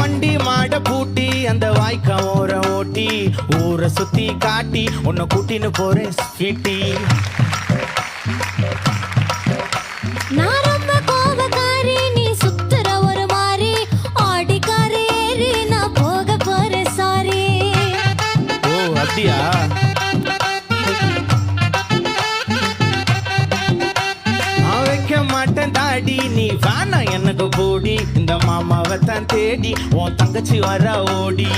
வண்டி மாட பூட்டி அந்த வாய்க்கா ஓர ஓட்டி ஊரை சுத்தி காட்டி உன்னை கூட்டின்னு போறேன் ஸ்வீட்டி. நான் ரொம்ப கோபக்காரி, நீ சுத்துற ஒரு மாதிரி ஆடிக்காரி ஏறி நான் போக போறேன் சாரி. ஓ அப்படியா? நான் வைக்க மாட்டேன் தாடி, நீ வேணா எனக்கு போடி. இந்த மாமாவை தான் தேடி உன் தங்கச்சி வர ஓடி.